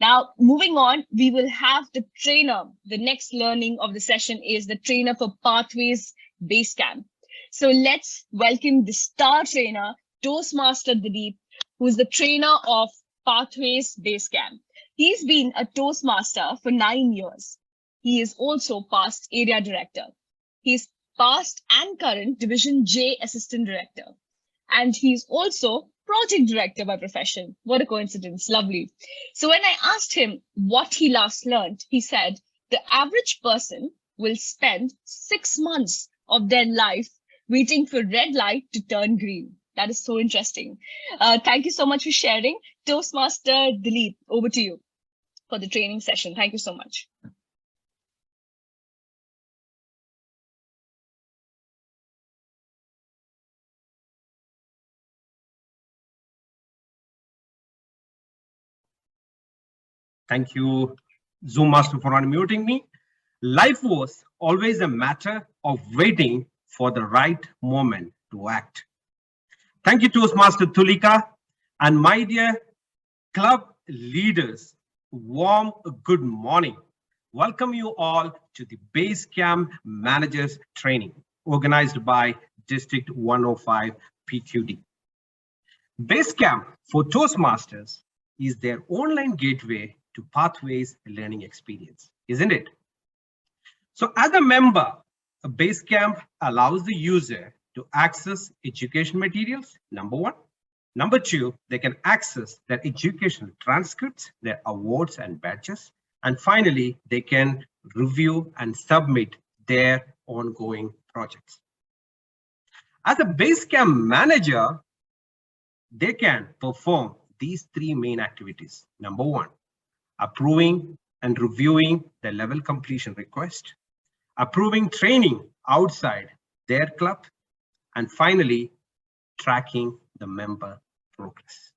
Now, moving on, we will have the trainer. The next learning of the session is the trainer for Pathways Basecamp. So let's welcome the star trainer, Toastmaster Dilip, who is the trainer of Pathways Basecamp. He's been a Toastmaster for 9 years. He is also past area director. He's past and current Division J assistant director. And he's also project director by profession. What a coincidence. Lovely. So when I asked him what he last learned, he said the average person will spend 6 months of their life waiting for red light to turn green. That is so interesting. Thank you so much for sharing. Toastmaster Dilip, over to you for the training session. Thank you so much. Thank you, Zoom Master, for unmuting me. Life was always a matter of waiting for the right moment to act. Thank you, Toastmaster Tulika, and my dear club leaders. Warm good morning. Welcome you all to the Basecamp Managers Training organized by District 105 PQD. Basecamp for Toastmasters is their online gateway to Pathways learning experience, isn't it? So as a member, a Basecamp allows the user to access education materials, number one. Number two, they can access their educational transcripts, their awards and badges. And finally, they can review and submit their ongoing projects. As a Basecamp manager, they can perform these three main activities. Number one, approving and reviewing the level completion request, approving training outside their club, and finally, tracking the member progress.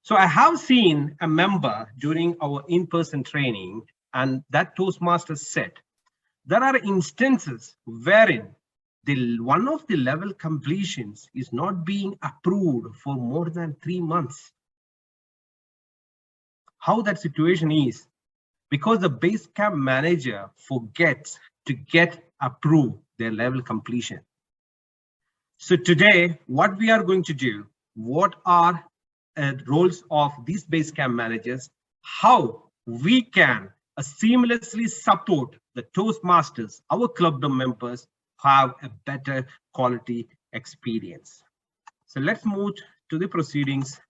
So I have seen a member during our in-person training, and that Toastmaster said, there are instances wherein one of the level completions is not being approved for more than 3 months. How that situation is, because the Basecamp manager forgets to get approved their level completion. So today, what we are going to do, what are roles of these Basecamp managers, how we can seamlessly support the Toastmasters, our club members, have a better quality experience. So let's move to the proceedings.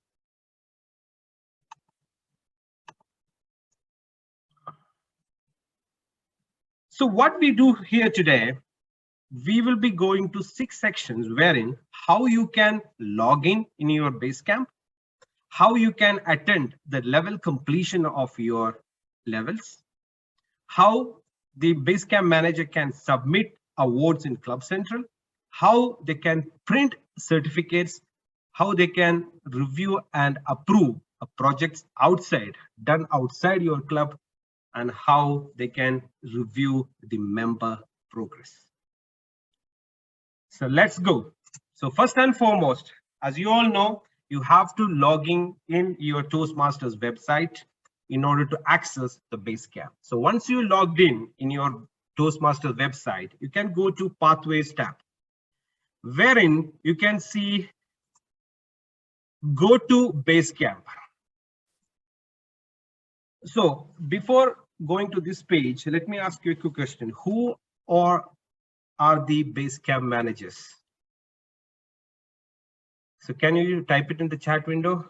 So what we do here today, we will be going to 6 sections wherein how you can log in your Basecamp, how you can attend the level completion of your levels, how the Basecamp manager can submit awards in Club Central, how they can print certificates, how they can review and approve projects done outside your club, and how they can review the member progress. So let's go. So first and foremost, as you all know, you have to log in your Toastmasters website in order to access the Basecamp. So once you logged in your Toastmasters website, you can go to Pathways tab, wherein you can see go to Basecamp. So before going to this page, let me ask you a quick question. Who are the Basecamp managers? So can you type it in the chat window?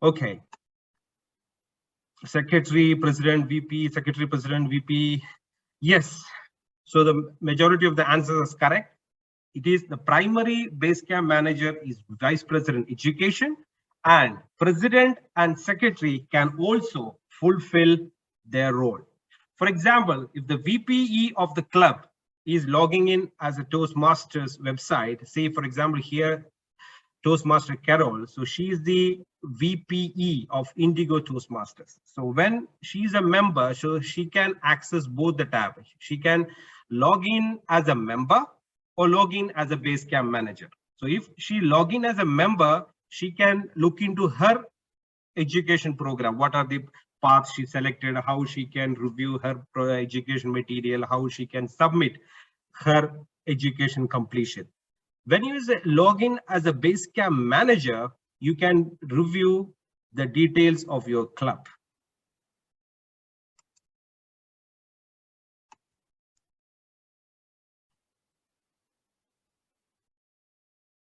Okay. Secretary, President, VP, Secretary, President, VP. Yes. So the majority of the answers is correct. It is the primary Basecamp manager is Vice President Education, and President and Secretary can also fulfill their role. For example, if the VPE of the club is logging in as a Toastmasters website, say for example here, Toastmaster Carol, so she is the VPE of Indigo Toastmasters. So when she's a member, so she can access both the tabs. She can log in as a member or log in as a Basecamp manager. So if she log in as a member, she can look into her education program. What are the paths she selected, how she can review her education material, how she can submit her education completion. When you log in as a Basecamp manager, you can review the details of your club.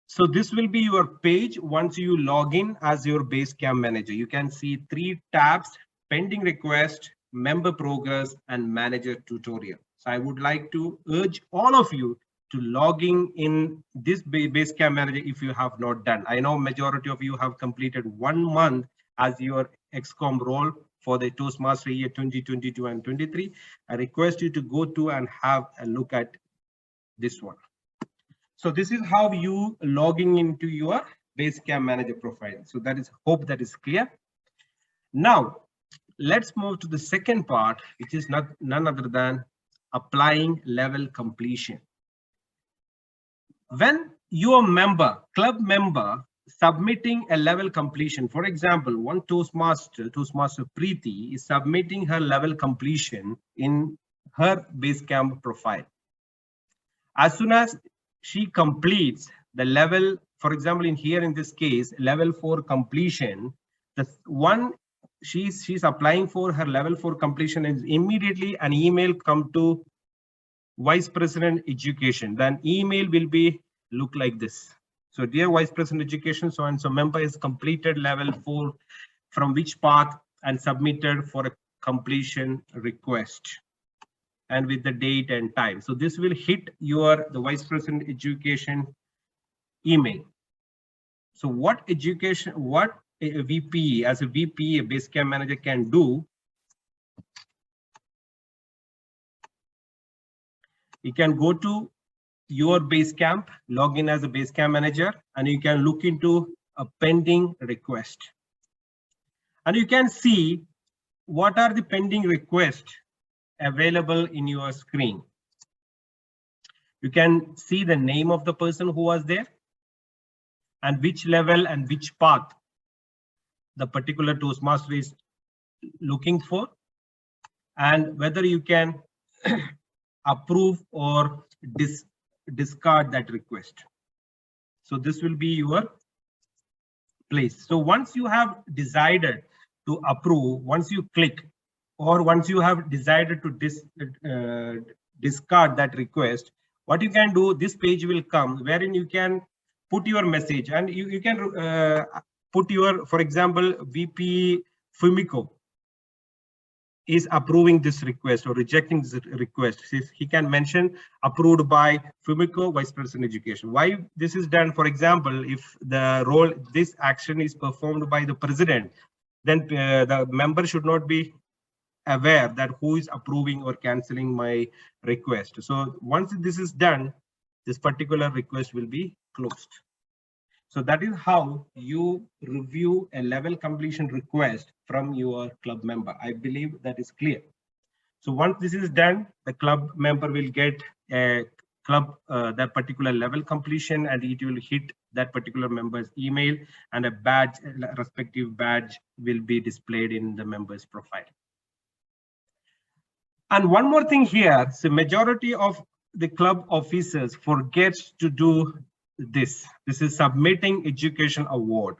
So this will be your page once you log in as your Basecamp manager. You can see 3 tabs: pending request, member progress, and manager tutorial. So I would like to urge all of you to logging in this Basecamp manager if you have not done. I know majority of you have completed 1 month as your XCOM role for the Toastmaster year 2022 and 23. I request you to go to and have a look at this one. So this is how you logging into your Basecamp manager profile. So that is, hope that is clear. Now, let's move to the second part, which is none other than applying level completion. When your member, club member, submitting a level completion, for example, one Toastmaster Preeti is submitting her level completion in her Basecamp profile. As soon as she completes the level, for example, in this case, level 4 completion, the one she's applying for her level 4 completion, is immediately an email come to Vice President Education. Then email will be look like this. So dear Vice President Education, so and so member has completed level 4 from which path and submitted for a completion request, and with the date and time. So this will hit the Vice President Education email. So what a VP, as a VP, a Basecamp manager can do, you can go to your Basecamp, log in as a Basecamp manager, and you can look into a pending request. And you can see what are the pending requests available in your screen. You can see the name of the person who was there and which level and which path the particular Toastmaster is looking for, and whether you can approve or discard that request. So this will be your place. So once you have decided to approve, once you click, or once you have decided to discard that request, what you can do, this page will come wherein you can put your message, and you can put your, for example, VP Fumiko is approving this request or rejecting this request. He can mention approved by Fumiko, Vice President Education. Why this is done? For example, if the role, this action is performed by the president, then the member should not be aware that who is approving or canceling my request. So once this is done, this particular request will be closed. So that is how you review a level completion request from your club member. I believe that is clear. So once this is done, the club member will get a that particular level completion, and it will hit that particular member's email, and a badge, respective badge, will be displayed in the member's profile. And one more thing here, so majority of the club officers forgets to do this. This is submitting education award.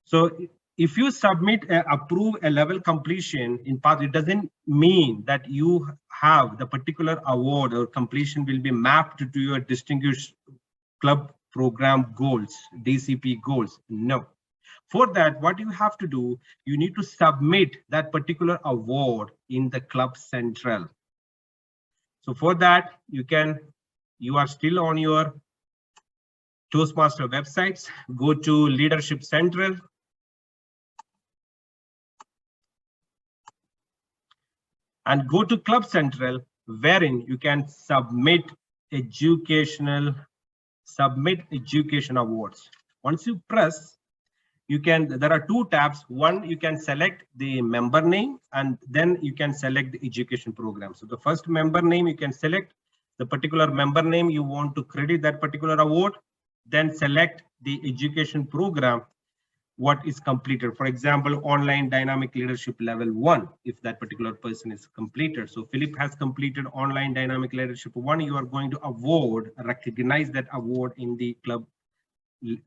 So if you submit approve a level completion in path, it doesn't mean that you have the particular award or completion will be mapped to your distinguished club program goals, DCP goals. No. For that, what you have to do, you need to submit that particular award in the club central. So for that, you are still on your Toastmaster websites, go to Leadership Central. And go to Club Central, wherein you can submit education awards. Once you press, there are 2 tabs. One, you can select the member name, and then you can select the education program. So the first member name you can select, the particular member name you want to credit that particular award, then select the education program what is completed. For example, online dynamic leadership level 1, if that particular person is completed. So Philip has completed online dynamic leadership 1. You are going to recognize that award in the club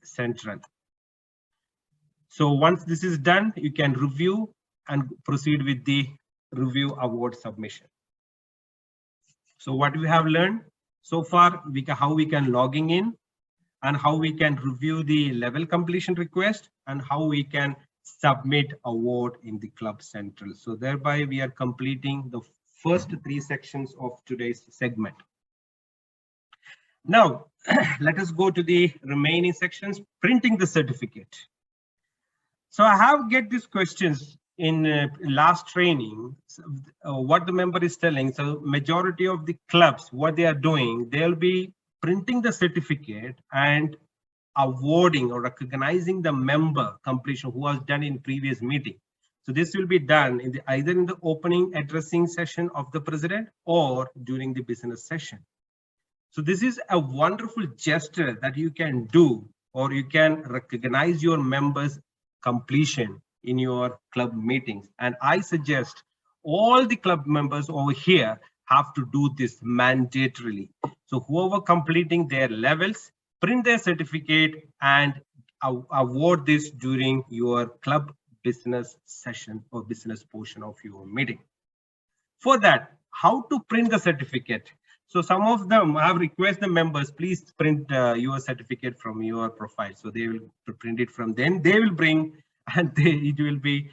central. So once this is done, you can review and proceed with the review award submission. So what we have learned so far, how we can logging in, and how we can review the level completion request, and how we can submit award in the club central. So thereby we are completing the first 3 sections of today's segment. Now let us go to the remaining sections, printing the certificate. So I have get these questions in last training, what the member is telling. So majority of the clubs, what they are doing, they'll be printing the certificate and awarding or recognizing the member completion who was done in previous meeting. So this will be done in either in the opening addressing session of the president or during the business session. So this is a wonderful gesture that you can do, or you can recognize your members completion in your club meetings. And I suggest all the club members over here have to do this mandatorily. So whoever completing their levels, print their certificate and award this during your club business session or business portion of your meeting. For that, how to print the certificate? So some of them have requested the members, please print your certificate from your profile. So they will print it from then. They will bring and it will be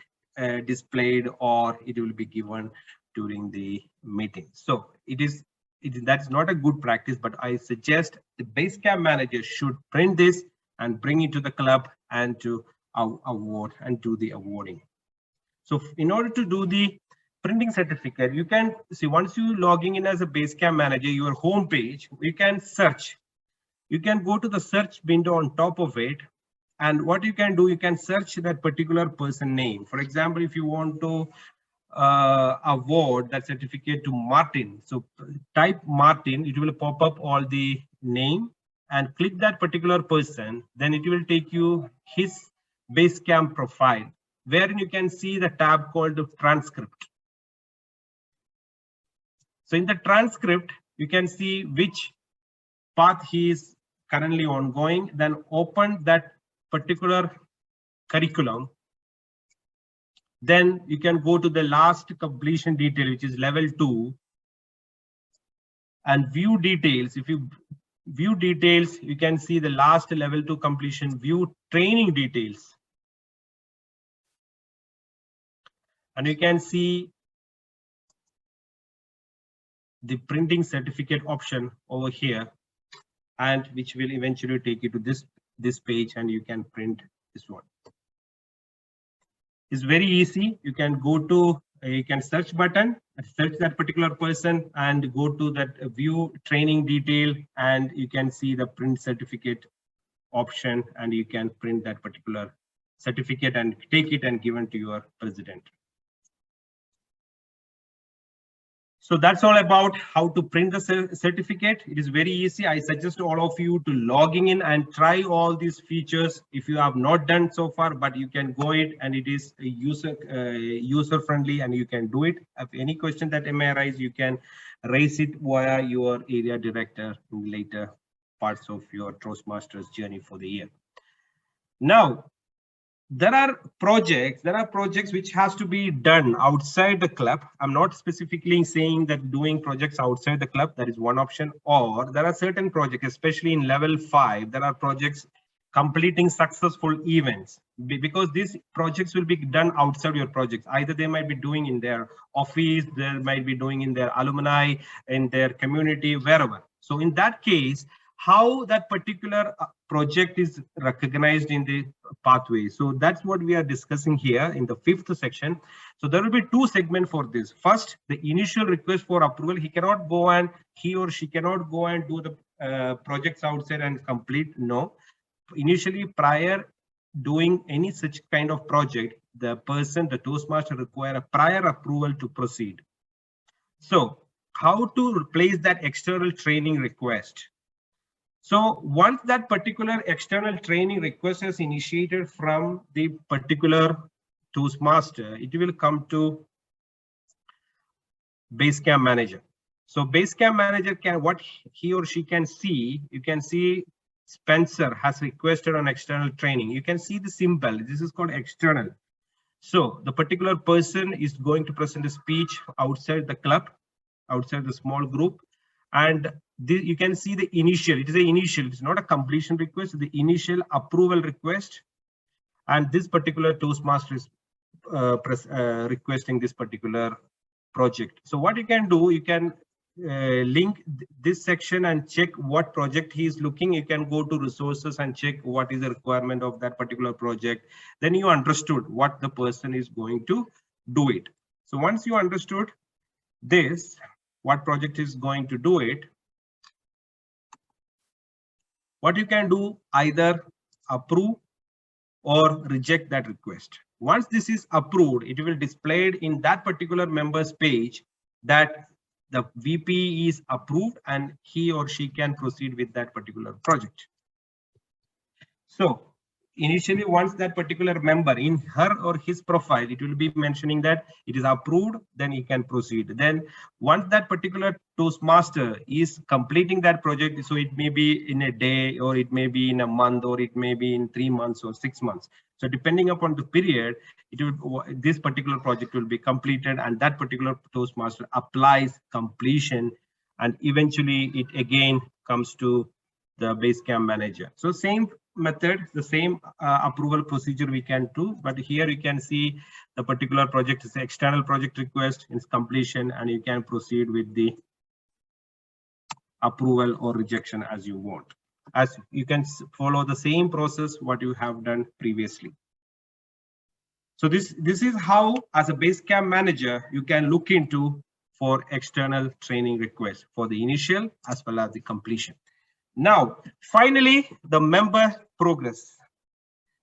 displayed, or it will be given during the meeting. So that's not a good practice, but I suggest the Basecamp manager should print this and bring it to the club and to award and do the awarding. So in order to do the printing certificate, you can see once you logging in as a Basecamp manager, your home page, you can search. You can go to the search window on top of it. And what you can do, you can search that particular person name. For example, if you want to award that certificate to Martin, so type Martin, it will pop up all the name and click that particular person. Then it will take you his Basecamp profile, wherein you can see the tab called the transcript. So in the transcript, you can see which path he is currently ongoing. Then open that particular curriculum. Then you can go to the last completion detail, which is level 2, and view details. If you view details, you can see the last level 2 completion, view training details. And you can see the printing certificate option over here, and which will eventually take you to this page, and you can print this one. It's very easy. You can go to you can search button, search that particular person, and go to that view training detail, and you can see the print certificate option, and you can print that particular certificate and take it and give it to your president. So that's all about how to print the certificate. It is very easy. I suggest all of you to logging in and try all these features if you have not done so far, but you can go it, and it is user friendly, and you can do it. If any question that may arise, you can raise it via your area director in later parts of your Toastmasters journey for the year. Now, there are projects which has to be done outside the club. I'm not specifically saying that doing projects outside the club, that is one option, or there are certain projects, especially in level 5, there are projects completing successful events, because these projects will be done outside your projects. Either they might be doing in their office, they might be doing in their alumni, in their community, wherever. So in that case, how that particular project is recognized in the pathway. So that's what we are discussing here in the 5th section. So there will be 2 segments for this. First, the initial request for approval. He or she cannot go and do the projects outside and complete. No. Initially, prior doing any such kind of project, the Toastmaster require a prior approval to proceed. So how to replace that external training request. So once that particular external training request is initiated from the particular Toastmaster, it will come to Basecamp manager. So Basecamp manager can, what he or she can see, you can see Spencer has requested an external training. You can see the symbol. This is called external. So the particular person is going to present a speech outside the club, outside the small group. And you can see the initial, it is an initial, it's not a completion request, the initial approval request. And this particular Toastmaster is requesting this particular project. So what you can do, you can link this section and check what project he is looking. You can go to resources and check what is the requirement of that particular project. Then you understood what the person is going to do it. So once you understood this, what project is going to do it, what you can do, either approve or reject that request. Once this is approved, it will display in that particular member's page that the VP is approved and he or she can proceed with that particular project. So initially, once that particular member in her or his profile, it will be mentioning that it is approved, then he can proceed. Then once that particular Toastmaster is completing that project, so it may be in a day, or it may be in a month, or it may be in 3 months or 6 months. So depending upon the period, it will, this particular project will be completed, and that particular Toastmaster applies completion, and eventually it again comes to the Basecamp manager. So same method, the same approval procedure we can do, but here you can see the particular project is external project request, its completion, and you can proceed with the approval or rejection as you want. As you can follow the same process what you have done previously. So this is how, as a Basecamp manager, you can look into for external training requests for the initial as well as the completion. Now, finally, the member progress.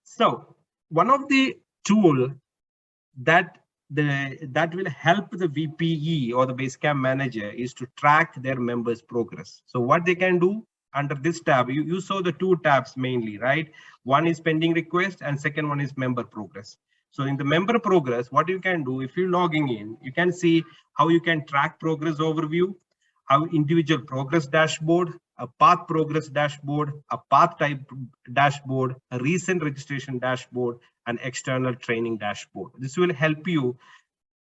So one of the tool that will help the VPE or the Basecamp manager is to track their members' progress. So what they can do under this tab, you saw the two tabs mainly, right? One is pending request and second one is member progress. So in the member progress, what you can do, if you're logging in, you can see how you can track progress overview, how individual progress dashboard, a path progress dashboard, a path type dashboard, a recent registration dashboard, and external training dashboard. This will help you.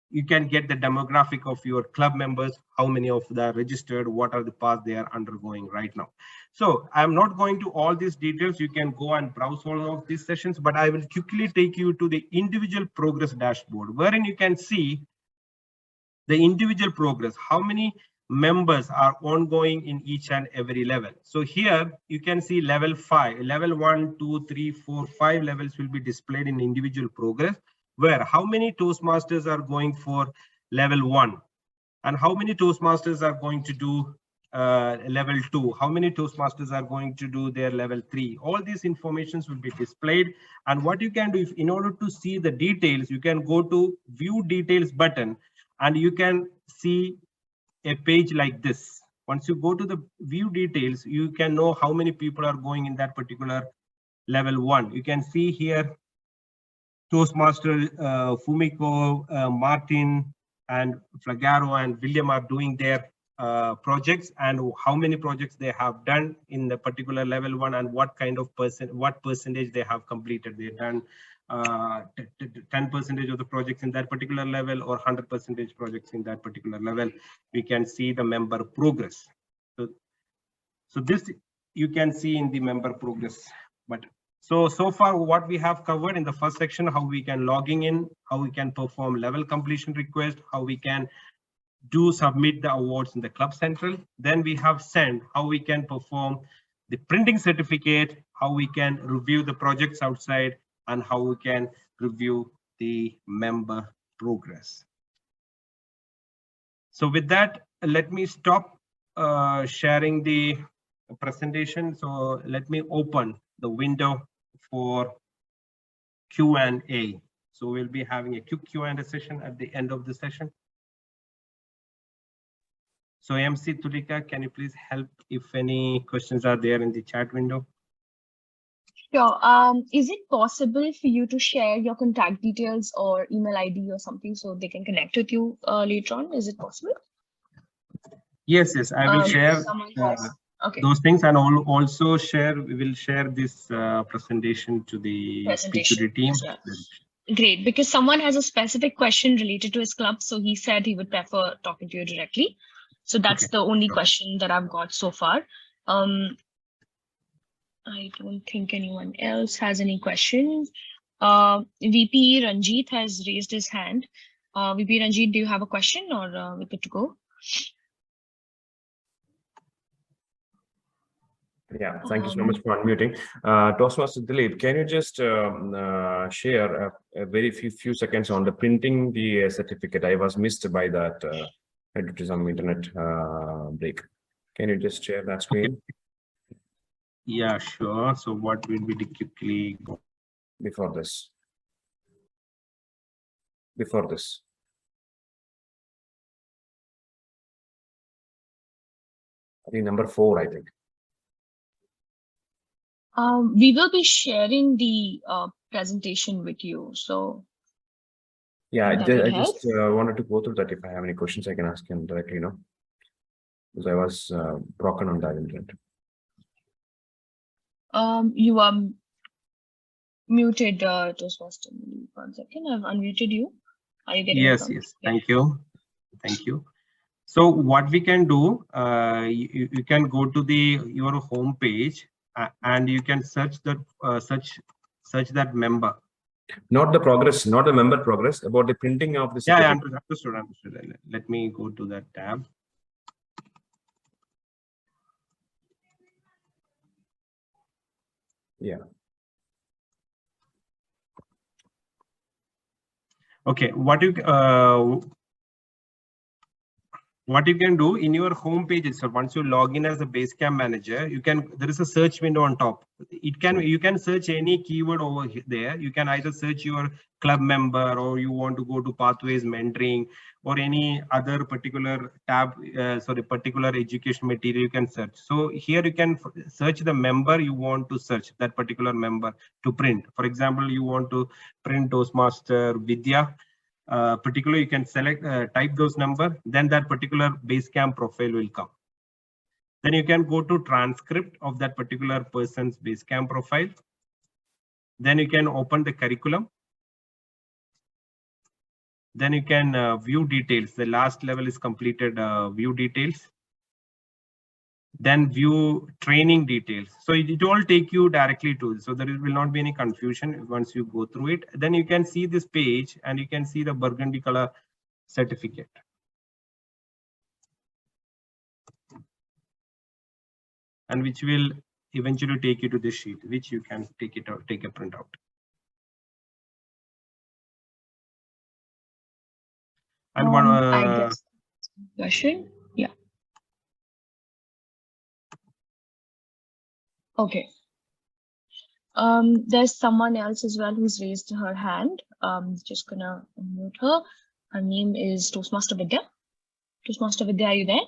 You can get the demographic of your club members, how many of them are registered, what are the paths they are undergoing right now. So I'm not going to all these details. You can go and browse all of these sessions, but I will quickly take you to the individual progress dashboard, wherein you can see the individual progress, how many members are ongoing in each and every level. So here you can see level 5, level 1, 2, 3, 4, 5 levels will be displayed in individual progress, where how many Toastmasters are going for level 1 and how many Toastmasters are going to do level 2, how many Toastmasters are going to do their level 3. All these informations will be displayed. And what you can do, if in order to see the details, you can go to view details button and you can see a page like this. Once you go to the view details, you can know how many people are going in that particular level 1. You can see here Toastmaster Fumiko, Martin, and Flagaro and William are doing their projects, and how many projects they have done in the particular level 1, and what kind of what percentage they have completed. They've done 10% of the projects in that particular level, or 100% projects in that particular level. We can see the member progress. So this you can see in the member progress button. So far what we have covered in the first section, how we can logging in, how we can perform level completion request, how we can submit the awards in the Club Central. Then we have sent how we can perform the printing certificate, how we can review the projects outside, and how we can review the member progress. So with that, let me stop sharing the presentation. So let me open the window for Q&A. So we'll be having a quick Q&A session at the end of the session. So MC Tulika, can you please help if any questions are there in the chat window? Sure. Is it possible for you to share your contact details or email ID or something so they can connect with you later on? Is it possible? Yes, I will share Okay. those things, and also we will share this presentation to the PQD team. Yeah. Great, because someone has a specific question related to his club, so he said he would prefer talking to you directly. So that's the only question that I've got so far. I don't think anyone else has any questions. VP Ranjit has raised his hand. VP Ranjit, do you have a question or we're good to go? Yeah, thank you so much for unmuting. Toastmaster Dilip, can you just share a very few seconds on the printing the certificate? I was missed by that due to some internet break. Can you just share that screen? Okay. Yeah, sure. So what will be quickly go before this? I think number 4, I think. We will be sharing the presentation with you. So yeah, I just wanted to go through that. If I have any questions, I can ask him directly, because I was broken on that internet. You are muted, Toastmaster. 1 second, I've unmuted you. Are you getting Yes. Thank you. So what we can do, you can go to your home page and you can search that search that member. Not the progress, not the member progress, about the printing of the certificate. Yeah, understood. Let me go to that tab. Yeah. Okay, what you can do in your home page itself, once you log in as a Basecamp manager, there is a search window on top. You can search any keyword over there. You can either search your club member, or you want to go to pathways mentoring, or any other particular tab, particular education material you can search. So here you can search the member you want to search, that particular member to print. For example, you want to print Toastmaster Vidya. Particularly, you can select, type those number, then that particular Basecamp profile will come. Then you can go to transcript of that particular person's Basecamp profile. Then you can open the curriculum. Then you can view details. The last level is completed, view details. Then view training details. So it will take you directly to, so there will not be any confusion once you go through it. Then you can see this page and you can see the burgundy color certificate. And which will eventually take you to this sheet, which you can take it out, take a printout. And one I guess question. Yeah. Okay. There's someone else as well who's raised her hand. Just gonna unmute her. Her name is Toastmaster Vidya. Toastmaster Vidya, are you there?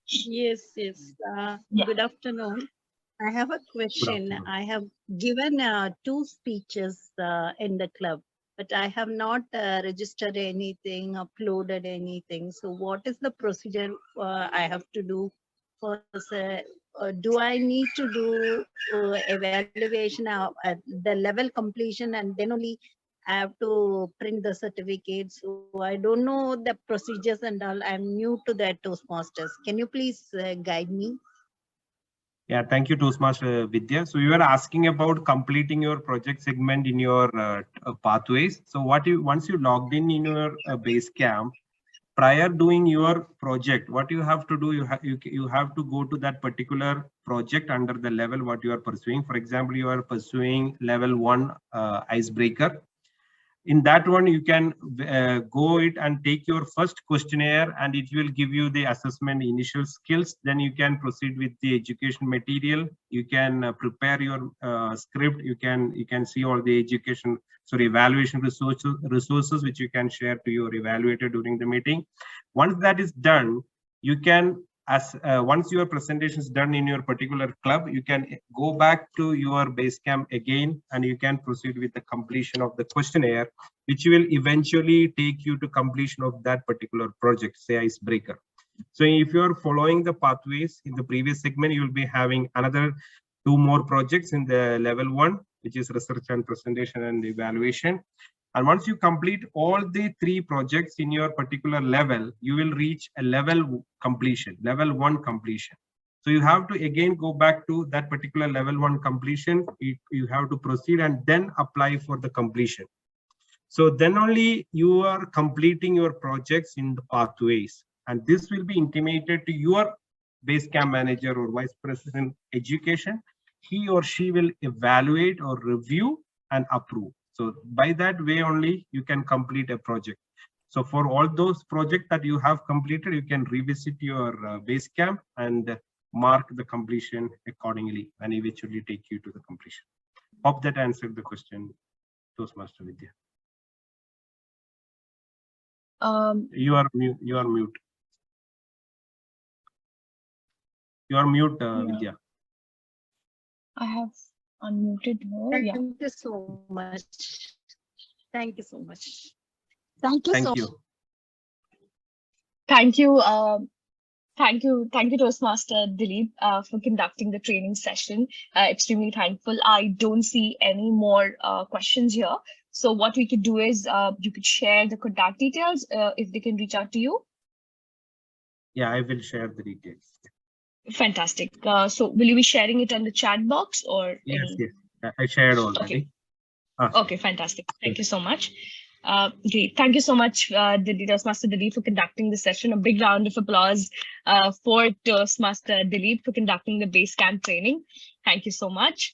Yes. Yeah. Good afternoon. I have a question. I have given 2 speeches in the club, but I have not registered anything, uploaded anything. So what is the procedure I have to do? Do I need to do evaluation at the level completion, and then only I have to print the certificates? So I don't know the procedures and all. I'm new to that Toastmasters. Can you please guide me? Yeah, thank you, Toastmaster Vidya. So you are asking about completing your project segment in your pathways. So once you logged in your Basecamp, prior doing your project, what you have to do, you have to go to that particular project under the level what you are pursuing. For example, you are pursuing level 1 icebreaker. In that one, you can go it and take your first questionnaire, and it will give you the assessment initial skills. Then you can proceed with the education material. You can prepare your script. You can see all the evaluation resources which you can share to your evaluator during the meeting. Once that is done, you can, as once your presentation is done in your particular club, you can go back to your Basecamp again, and you can proceed with the completion of the questionnaire, which will eventually take you to completion of that particular project, say icebreaker. So if you're following the pathways in the previous segment, you'll be having another 2 more projects in the level 1, which is research and presentation and evaluation. And once you complete all the 3 projects in your particular level, you will reach a level completion, level 1 completion. So you have to again go back to that particular level 1 completion. You have to proceed and then apply for the completion. So then only you are completing your projects in the pathways. And this will be intimated to your Basecamp manager or vice president education. He or she will evaluate or review and approve. So by that way only you can complete a project. So for all those projects that you have completed, you can revisit your Basecamp and mark the completion accordingly and eventually take you to the completion. Hope that answered the question, Toastmaster Vidya. You are mute. You are mute. You are mute, Vidya. I have unmuted her. Yeah. Thank you so much. Thank you so much. Thank you so much. Thank you. Thank you, Toastmaster Dilip, for conducting the training session. Extremely thankful. I don't see any more questions here. So what we could do is you could share the contact details if they can reach out to you. Yeah, I will share the details. Fantastic. So will you be sharing it on the chat box or? Yes, yes. I shared already. Okay. Okay, fantastic. Thank you so much. Great. Thank you so much, Toastmaster Dilip, for conducting the session. A big round of applause for Toastmaster Dilip for conducting the Basecamp training. Thank you so much.